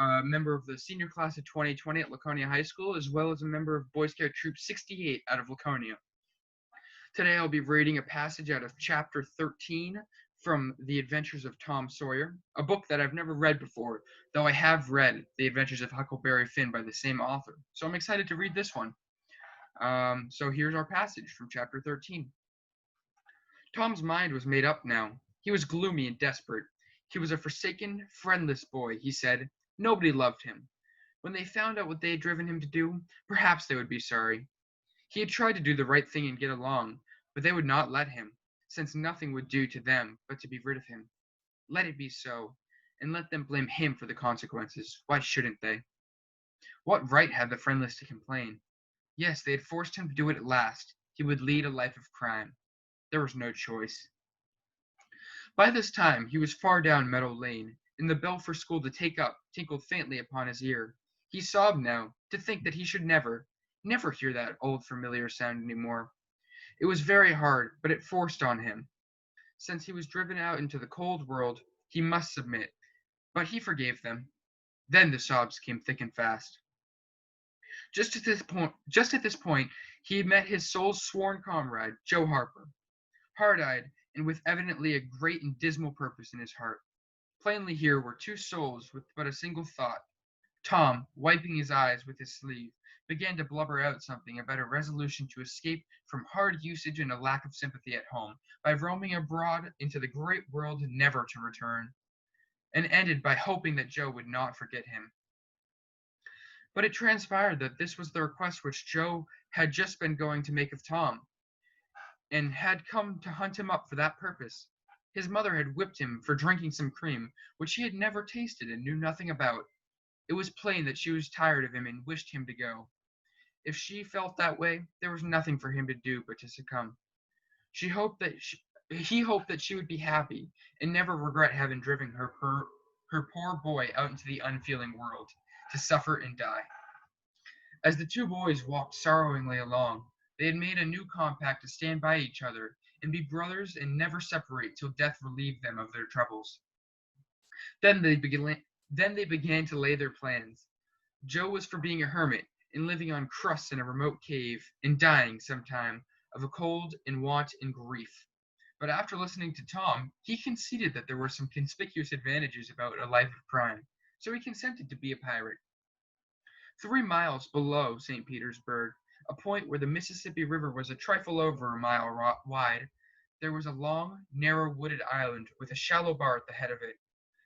a member of the senior class of 2020 at Laconia High School, as well as a member of Boy Scout Troop 68 out of Laconia. Today I'll be reading a passage out of Chapter 13 from The Adventures of Tom Sawyer, a book that I've never read before, though I have read The Adventures of Huckleberry Finn by the same author. So I'm excited to read this one. So here's our passage from Chapter 13. Tom's mind was made up now. He was gloomy and desperate. He was a forsaken, friendless boy, he said. Nobody loved him. When they found out what they had driven him to do, perhaps they would be sorry. He had tried to do the right thing and get along, but they would not let him, since nothing would do to them but to be rid of him. Let it be so, and let them blame him for the consequences. Why shouldn't they? What right had the friendless to complain? Yes, they had forced him to do it at last. He would lead a life of crime. There was no choice. By this time he was far down Meadow Lane, and the bell for school to take up tinkled faintly upon his ear. He sobbed now, to think that he should never hear that old familiar sound any more. It was very hard, but it forced on him. Since he was driven out into the cold world, he must submit. But he forgave them. Then the sobs came thick and fast. Just at this point, he met his soul's sworn comrade, Joe Harper, hard-eyed, and with evidently a great and dismal purpose in his heart. Plainly here were two souls with but a single thought. Tom, wiping his eyes with his sleeve, began to blubber out something about a resolution to escape from hard usage and a lack of sympathy at home by roaming abroad into the great world never to return, and ended by hoping that Joe would not forget him. But it transpired that this was the request which Joe had just been going to make of Tom, and had come to hunt him up for that purpose. His mother had whipped him for drinking some cream which he had never tasted and knew nothing about. It was plain that she was tired of him and wished him to go. If she felt that way, there was nothing for him to do but to succumb. He hoped that she would be happy and never regret having driven her poor boy out into the unfeeling world to suffer and die. As the two boys walked sorrowingly along, they had made a new compact to stand by each other and be brothers and never separate till death relieved them of their troubles. Then they began to lay their plans. Joe was for being a hermit and living on crusts in a remote cave and dying sometime of a cold and want and grief. But after listening to Tom, he conceded that there were some conspicuous advantages about a life of crime, so he consented to be a pirate. 3 miles below St. Petersburg, a point where the Mississippi River was a trifle over a mile wide, there was a long, narrow wooded island with a shallow bar at the head of it,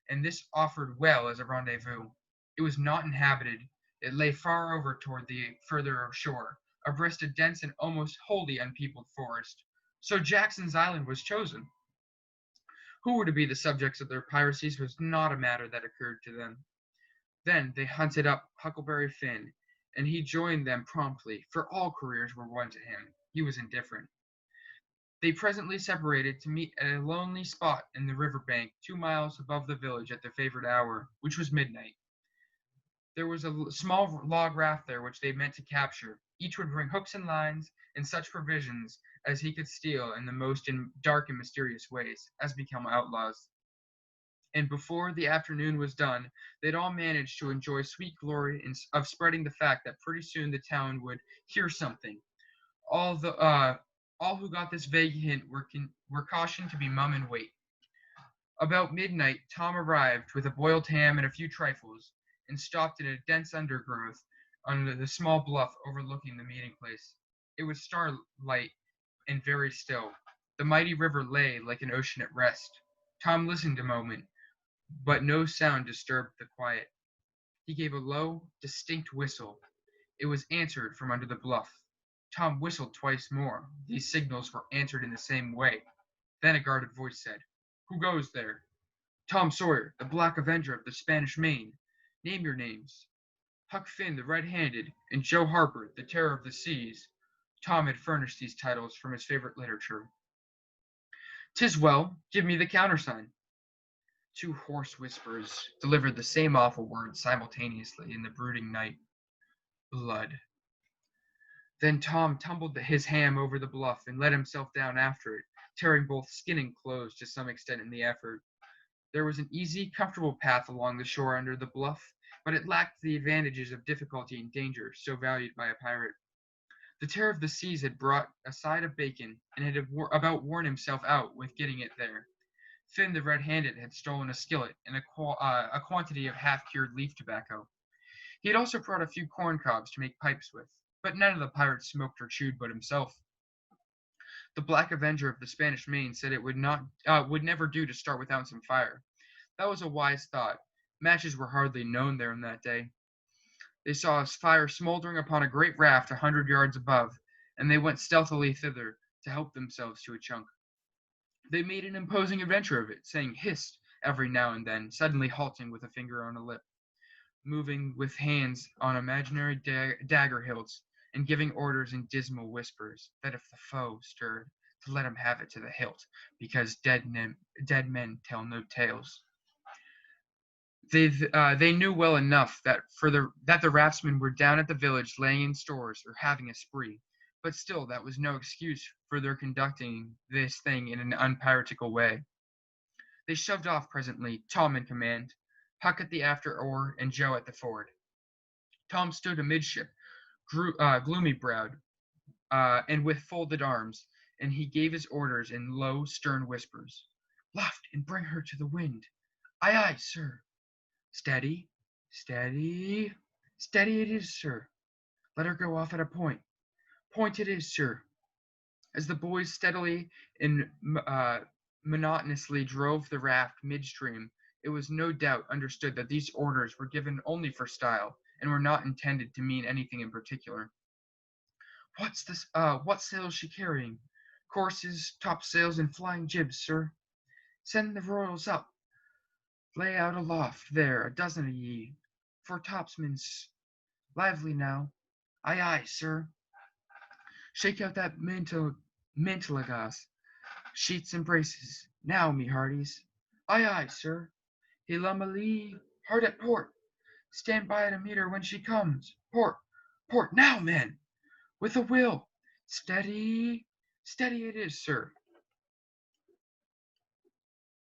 and this offered well as a rendezvous. It was not inhabited. It lay far over toward the further shore, abreast a dense and almost wholly unpeopled forest. So Jackson's Island was chosen. Who were to be the subjects of their piracies was not a matter that occurred to them. Then they hunted up Huckleberry Finn, and he joined them promptly, for all careers were one to him. He was indifferent. They presently separated to meet at a lonely spot in the river bank 2 miles above the village at their favorite hour, which was midnight. There was a small log raft there which they meant to capture. Each would bring hooks and lines and such provisions as he could steal in the most dark and mysterious ways, as become outlaws. And before the afternoon was done, they'd all managed to enjoy sweet glory of spreading the fact that pretty soon the town would hear something. All who got this vague hint were cautioned to be mum and wait. About midnight Tom arrived with a boiled ham and a few trifles, and stopped in a dense undergrowth on the small bluff overlooking the meeting place. It was starlight and very still. The mighty river lay like an ocean at rest. Tom listened a moment, but no sound disturbed the quiet. He gave a low, distinct whistle. It was answered from under the bluff. Tom whistled twice more. These signals were answered in the same way. Then a guarded voice said, "Who goes there?" "Tom Sawyer, the Black Avenger of the Spanish Main. Name your names." Huck Finn, the Red-Handed, and Joe Harper, the Terror of the Seas. Tom had furnished these titles from his favorite literature. "'Tis well. Give me the countersign." Two hoarse whispers delivered the same awful words simultaneously in the brooding night. Blood. Then Tom tumbled his ham over the bluff and let himself down after it, tearing both skin and clothes to some extent in the effort. There was an easy, comfortable path along the shore under the bluff, but it lacked the advantages of difficulty and danger so valued by a pirate. The terror of the seas had brought a side of bacon, and had about worn himself out with getting it there. Finn the Red-Handed had stolen a skillet and a quantity of half-cured leaf tobacco. He had also brought a few corn cobs to make pipes with, but none of the pirates smoked or chewed but himself. The Black Avenger of the Spanish Main said it would never do to start without some fire. That was a wise thought. Matches were hardly known there in that day. They saw a fire smoldering upon a great raft 100 yards above, and they went stealthily thither to help themselves to a chunk. They made an imposing adventure of it, saying "hist" every now and then, suddenly halting with a finger on a lip, moving with hands on imaginary dagger hilts, and giving orders in dismal whispers that if the foe stirred, to let him have it to the hilt, because dead men tell no tales. They knew well enough that the raftsmen were down at the village laying in stores or having a spree, but still that was no excuse for their conducting this thing in an unpiratical way. They shoved off presently, Tom in command, Huck at the after oar, and Joe at the forward. Tom stood amidship, gloomy-browed, and with folded arms, and he gave his orders in low, stern whispers. "Luft, and bring her to the wind." "Aye, aye, sir." "Steady, steady, steady it is, sir." "Let her go off at a point." "Point it is, sir." As the boys steadily and monotonously drove the raft midstream, it was no doubt understood that these orders were given only for style, and were not intended to mean anything in particular. "What's this? What sail's she carrying?" "Courses, topsails, and flying jibs, sir." "Send the royals up. Lay out aloft there, a dozen of ye, for topsmen's. Lively now." "Aye, aye, sir." "Shake out that mantelagass, sheets and braces. Now, me hearties." "Aye, aye, sir." "Hilum-a-lee, hard at port. Stand by to meet her when she comes. Port, port, now, men! With a will. Steady, steady it is, sir."